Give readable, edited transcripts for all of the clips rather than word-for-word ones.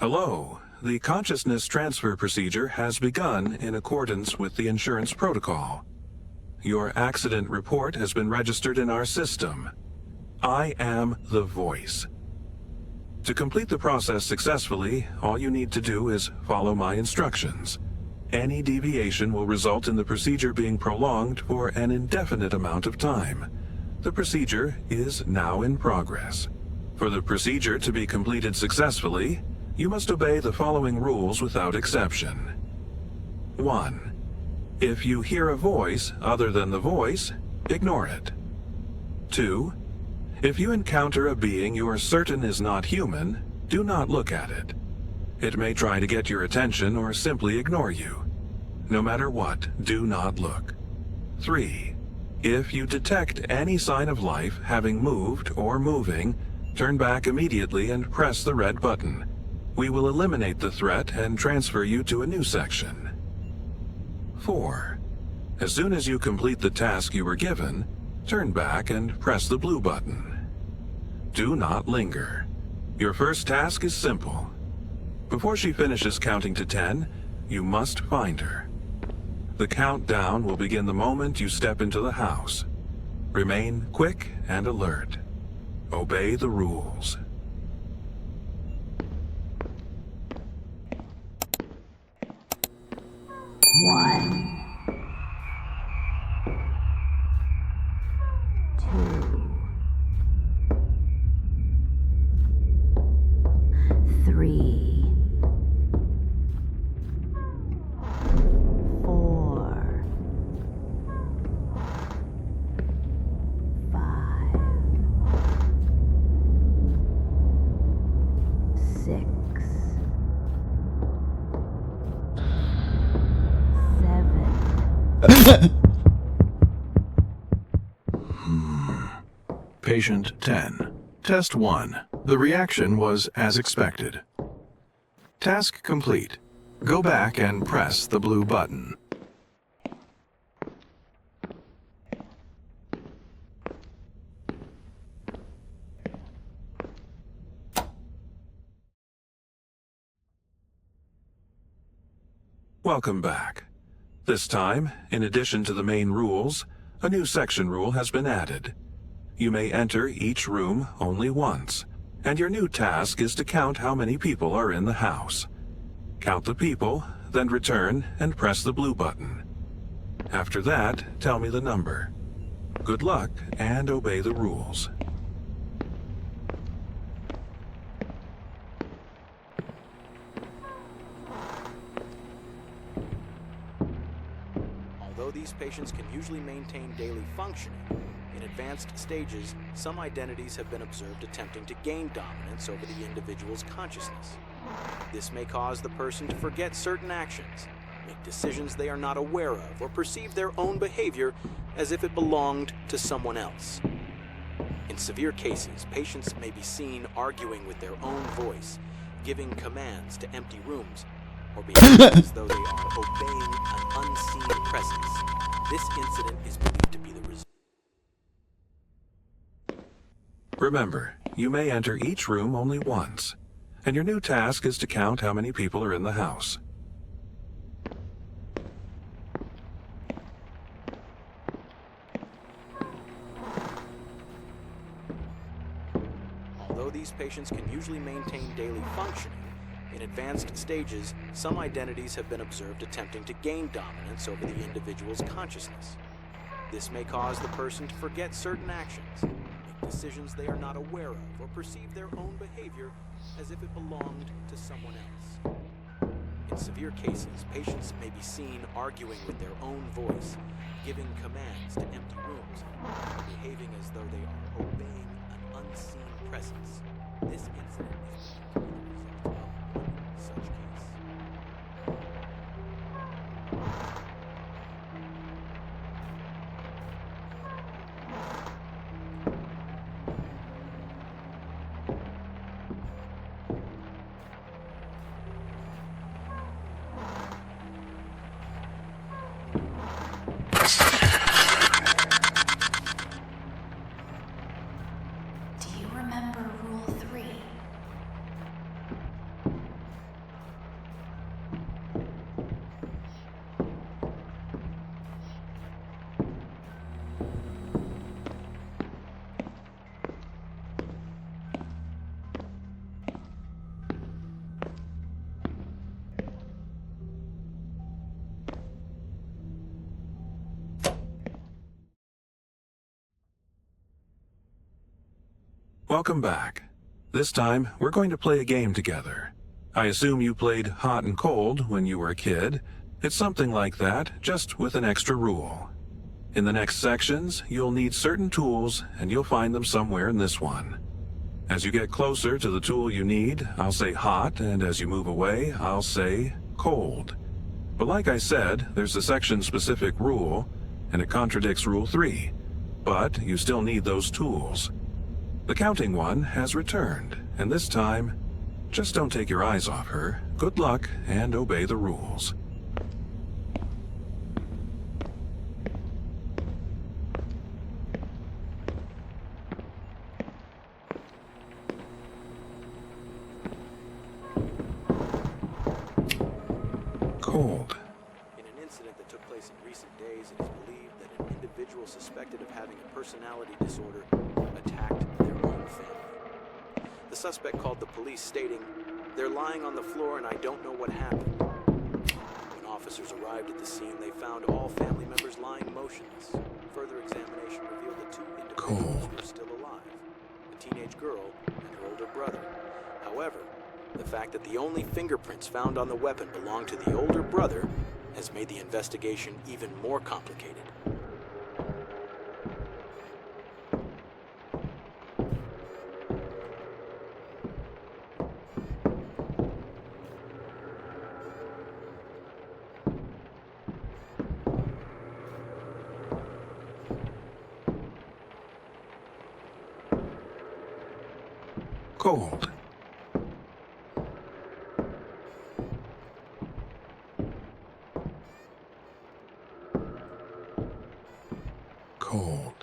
Hello. The consciousness transfer procedure has begun in accordance with the insurance protocol. Your accident report has been registered in our system. I am the voice. To complete the process successfully, all you need to do is follow my instructions. Any deviation will result in the procedure being prolonged for an indefinite amount of time. The procedure is now in progress. For the procedure to be completed successfully, you must obey the following rules without exception. 1. If you hear a voice other than the voice, ignore it. 2. If you encounter a being you are certain is not human, do not look at it. It may try to get your attention or simply ignore you. No matter what, do not look. 3. If you detect any sign of life having moved or moving, turn back immediately and press the red button. We will eliminate the threat and transfer you to a new section. 4. As soon as you complete the task you were given, turn back and press the blue button. Do not linger. Your first task is simple. Before she finishes counting to 10, you must find her. The countdown will begin the moment you step into the house. Remain quick and alert. Obey the rules. 1, 2, 3, 4, 5, 6, 7. Patient 10. Test 1. The reaction was as expected. Task complete. Go back and press the blue button. Welcome back. This time, in addition to the main rules, a new section rule has been added. You may enter each room only once, and your new task is to count how many people are in the house. Count the people, then return and press the blue button. After that, tell me the number. Good luck and obey the rules. Although these patients can usually maintain daily functioning, in advanced stages, some identities have been observed attempting to gain dominance over the individual's consciousness. This may cause the person to forget certain actions, make decisions they are not aware of, or perceive their own behavior as if it belonged to someone else. In severe cases, patients may be seen arguing with their own voice, giving commands to empty rooms, or behaving as though they are obeying an unseen presence. This incident is believed to be the result. Remember, you may enter each room only once, and your new task is to count how many people are in the house. Although these patients can usually maintain daily functioning, in advanced stages, some identities have been observed attempting to gain dominance over the individual's consciousness. This may cause the person to forget certain actions, make decisions they are not aware of, or perceive their own behavior as if it belonged to someone else. In severe cases, patients may be seen arguing with their own voice, giving commands to empty rooms, or behaving as though they are obeying an unseen presence. This incident is believed to be the result of one such case. Do you remember Rule 3? Welcome back. This time, we're going to play a game together. I assume you played Hot and Cold when you were a kid. It's something like that, just with an extra rule. In the next sections, you'll need certain tools, and you'll find them somewhere in this one. As you get closer to the tool you need, I'll say hot, and as you move away, I'll say cold. But like I said, there's a section-specific rule, and it contradicts Rule 3. But you still need those tools. The counting one has returned, and this time, just don't take your eyes off her. Good luck, and obey the rules. Cold. In an incident that took place in recent days, it is believed that an individual suspected of having a personality disorder attacked their own family. The suspect called the police stating, "They're lying on the floor and I don't know what happened." When officers arrived at the scene, they found all family members lying motionless. Further examination revealed that 2 individuals were still alive, a teenage girl and her older brother. However, the fact that the only fingerprints found on the weapon belonged to the older brother has made the investigation even more complicated. Cold. Cold.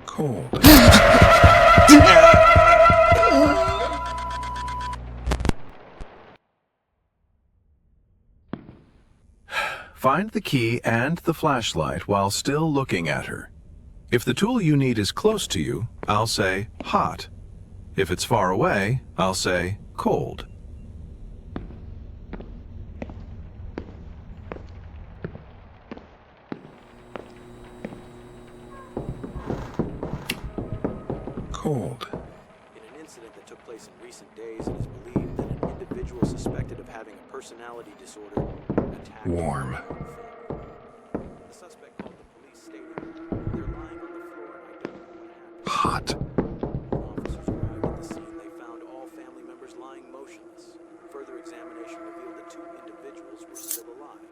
Cold. Find the key and the flashlight while still looking at her. If the tool you need is close to you, I'll say hot. If it's far away, I'll say cold. Cold. In an incident that took place in recent days, it is believed that an individual suspected of having a personality disorder attacked Warm. their own family. The suspect called the police stating, "They're lying on the floor and I don't know what happened." Hot. When officers arrived at the scene, they found all family members lying motionless. Further examination revealed that 2 individuals were still alive,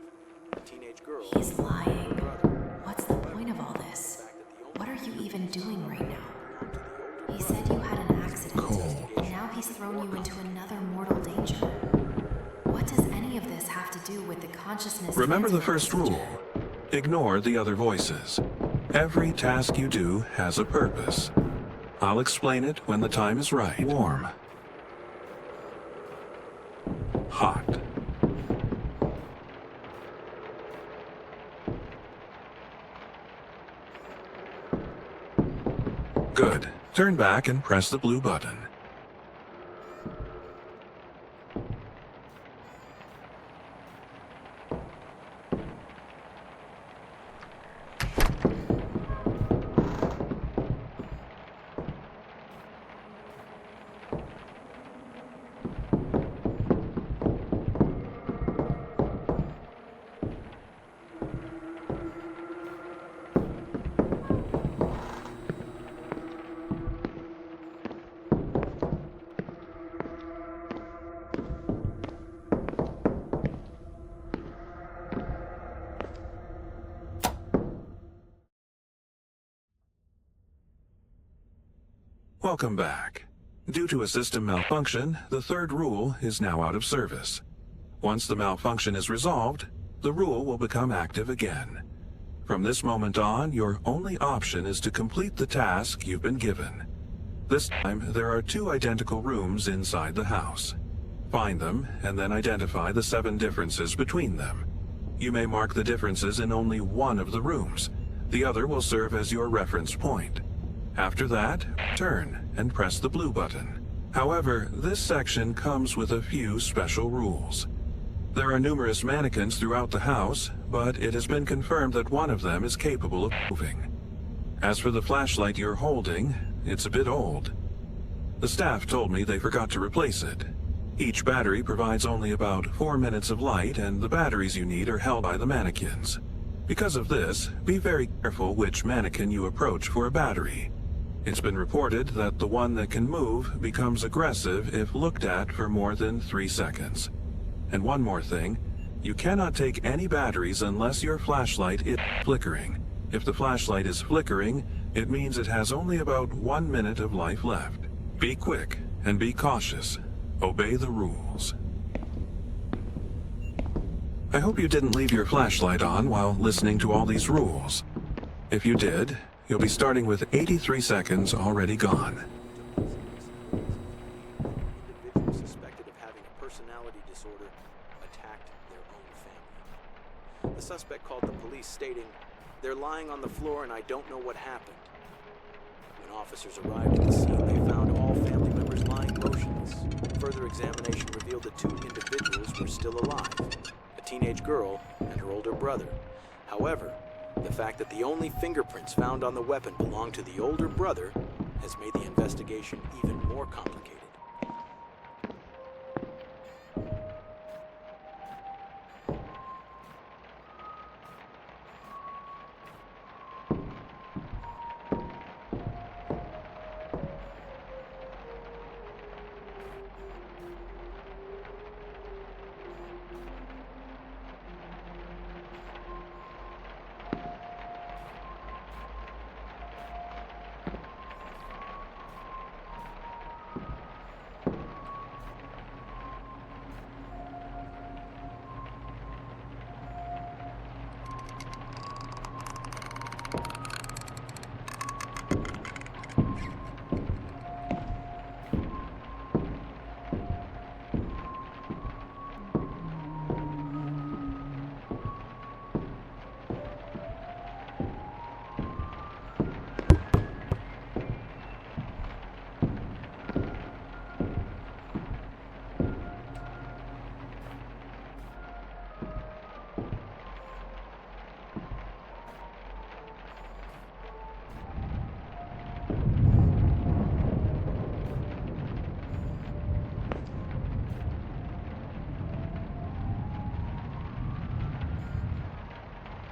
a teenage girl He's and her lying. brother. What's the point of all this? What are you even doing right now? He said you had an accident, and now he's thrown you into another mortal danger. What does any of this have to do with the consciousness? Remember the transfer first procedure? rule. Ignore the other voices. Every task you do has a purpose. I'll explain it when the time is right. Warm. Hot. Good. Turn back and press the blue button. Welcome back. Due to a system malfunction, the third rule is now out of service. Once the malfunction is resolved, the rule will become active again. From this moment on, your only option is to complete the task you've been given. This time, there are 2 identical rooms inside the house. Find them, and then identify the 7 differences between them. You may mark the differences in only one of the rooms. The other will serve as your reference point. After that, turn and press the blue button. However, this section comes with a few special rules. There are numerous mannequins throughout the house, but it has been confirmed that one of them is capable of moving. As for the flashlight you're holding, it's a bit old. The staff told me they forgot to replace it. Each battery provides only about 4 minutes of light, and the batteries you need are held by the mannequins. Because of this, be very careful which mannequin you approach for a battery. It's been reported that the one that can move becomes aggressive if looked at for more than 3 seconds. And one more thing, you cannot take any batteries unless your flashlight is flickering. If the flashlight is flickering, it means it has only about 1 minute of life left. Be quick and be cautious. Obey the rules. I hope you didn't leave your flashlight on while listening to all these rules. If you did, you'll be starting with 83 seconds already gone. Individuals suspected of having a personality disorder attacked their own family. The suspect called the police stating, "They're lying on the floor and I don't know what happened." When officers arrived at the scene, they found all family members lying motionless. Further examination revealed that 2 individuals were still alive, a teenage girl and her older brother. However, the fact that the only fingerprints found on the weapon belonged to the older brother has made the investigation even more complicated.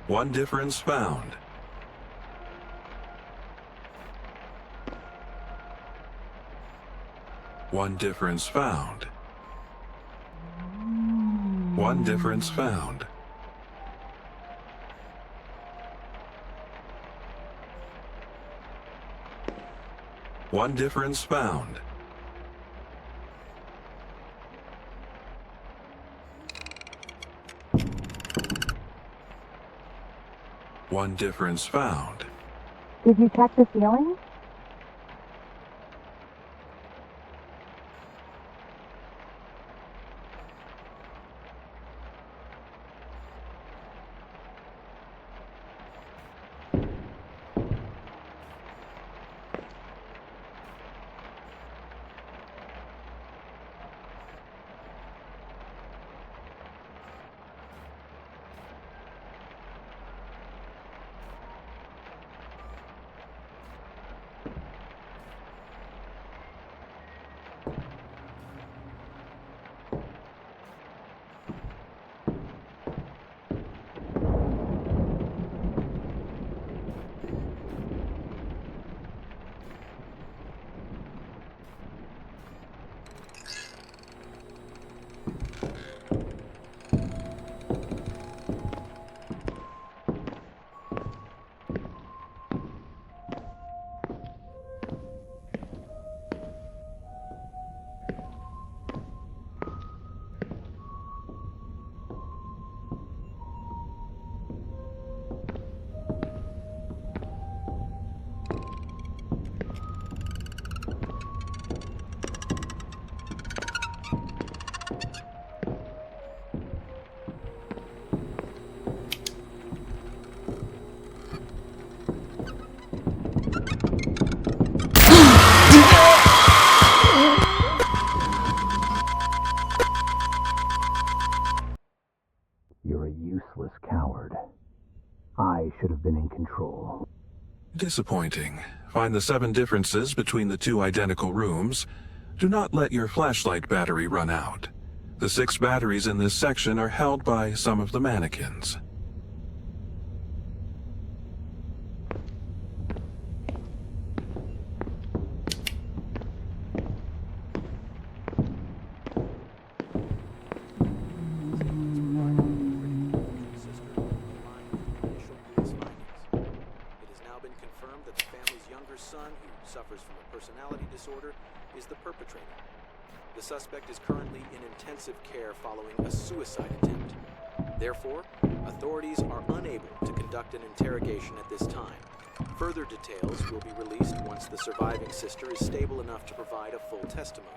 One difference found. One difference found. One difference found. One difference found. One difference found. Did you check the ceiling? You're a useless coward. I should have been in control. Disappointing. Find the 7 differences between the 2 identical rooms. Do not let your flashlight battery run out. The 6 batteries in this section are held by some of the mannequins. Suffers from a personality disorder, is the perpetrator. The suspect is currently in intensive care following a suicide attempt. Therefore, authorities are unable to conduct an interrogation at this time. Further details will be released once the surviving sister is stable enough to provide a full testimony.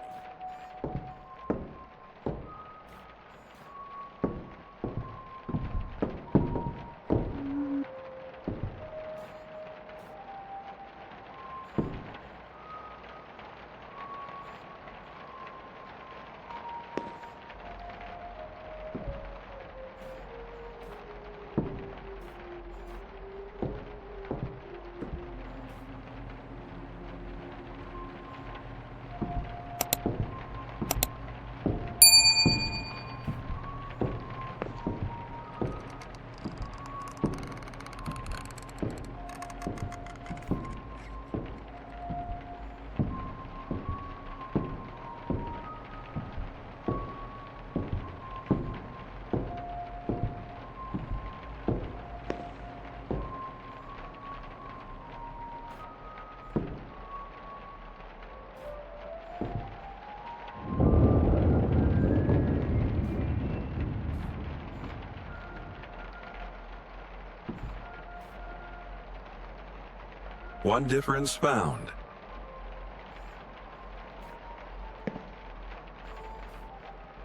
One difference found.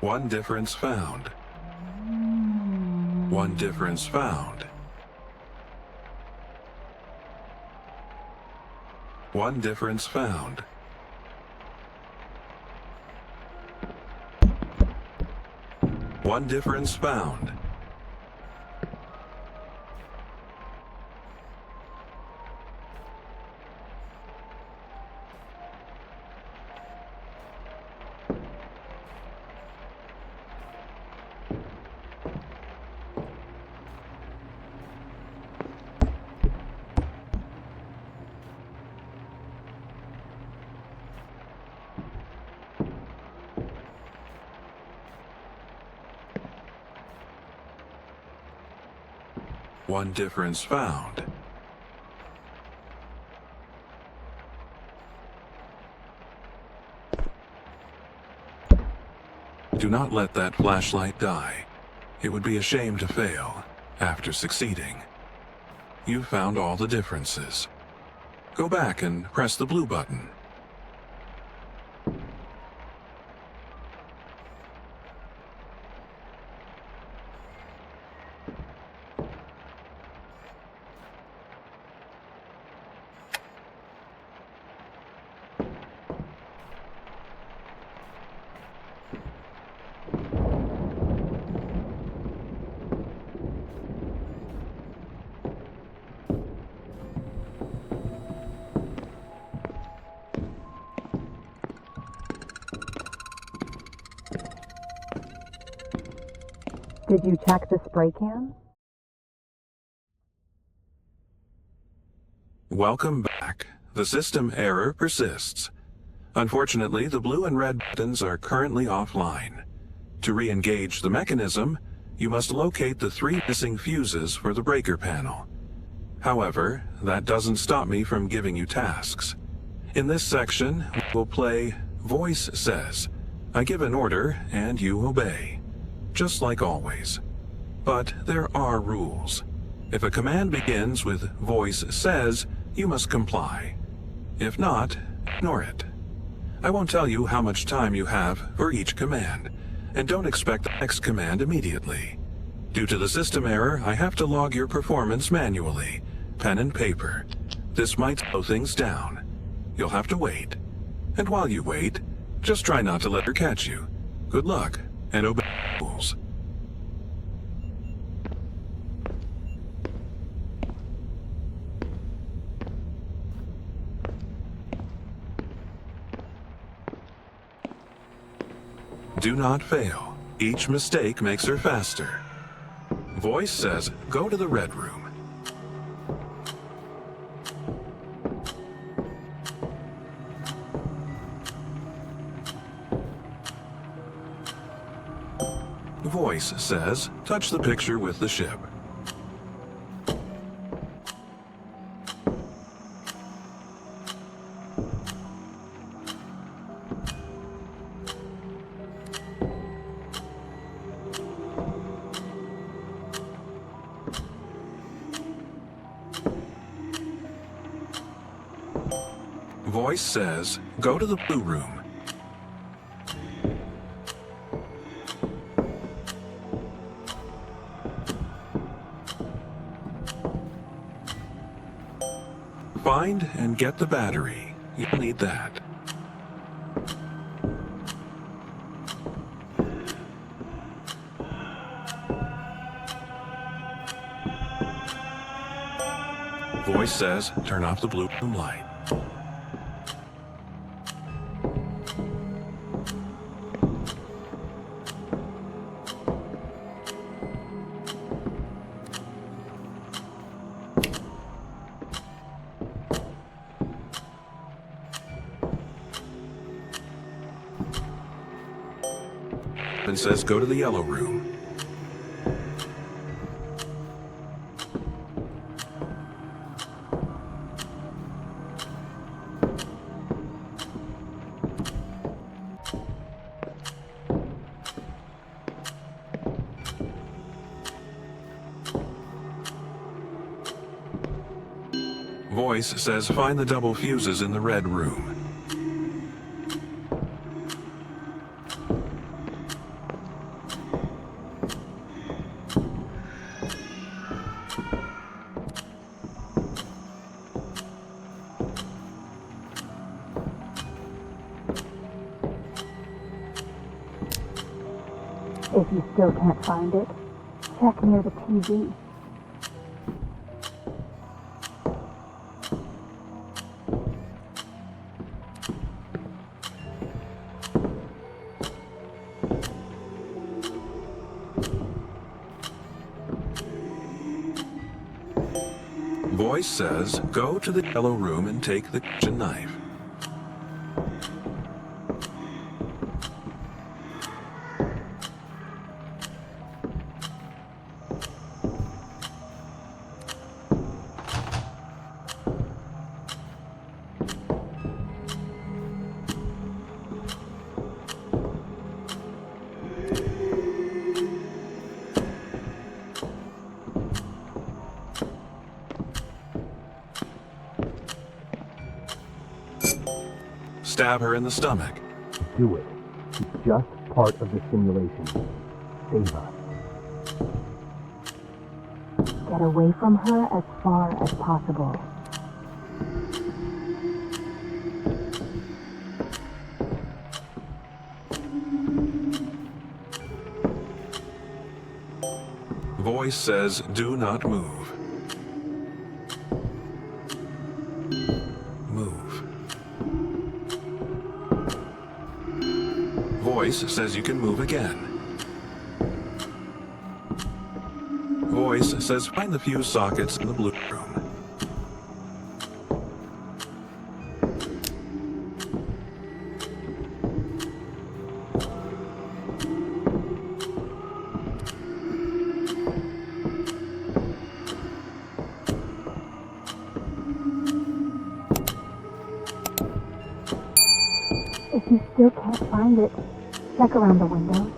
One difference found. One difference found. One difference found. One difference found. One difference found. Do not let that flashlight die. It would be a shame to fail after succeeding. You found all the differences. Go back and press the blue button. Did you check the spray can? Welcome back. The system error persists. Unfortunately, the blue and red buttons are currently offline. To re-engage the mechanism, you must locate the 3 missing fuses for the breaker panel. However, that doesn't stop me from giving you tasks. In this section, we'll play Voice Says. I give an order and you obey. Just like always. But there are rules. If a command begins with Voice Says, you must comply. If not, ignore it. I won't tell you how much time you have for each command, and don't expect the next command immediately. Due to the system error, I have to log your performance manually, pen and paper. This might slow things down. You'll have to wait. And while you wait, just try not to let her catch you. Good luck, and obey the rules. Do not fail. Each mistake makes her faster. Voice says, go to the red room. Voice says, touch the picture with the ship. Voice says, go to the blue room. Find and get the battery. You'll need that. Voice says, turn off the blue room light. And says go to the yellow room. Voice says find the double fuses in the red room. If you still can't find it, check near the TV. Voice says, go to the yellow room and take the kitchen knife. Stab her in the stomach. Do it. It's just part of the simulation. Save us. Get away from her as far as possible. Voice says, do not move. Move. Voice says you can move again. Voice says find the fuse sockets in the blue room. If you still can't find it, check around the windows.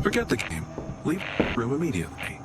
Forget the game. Leave the room immediately.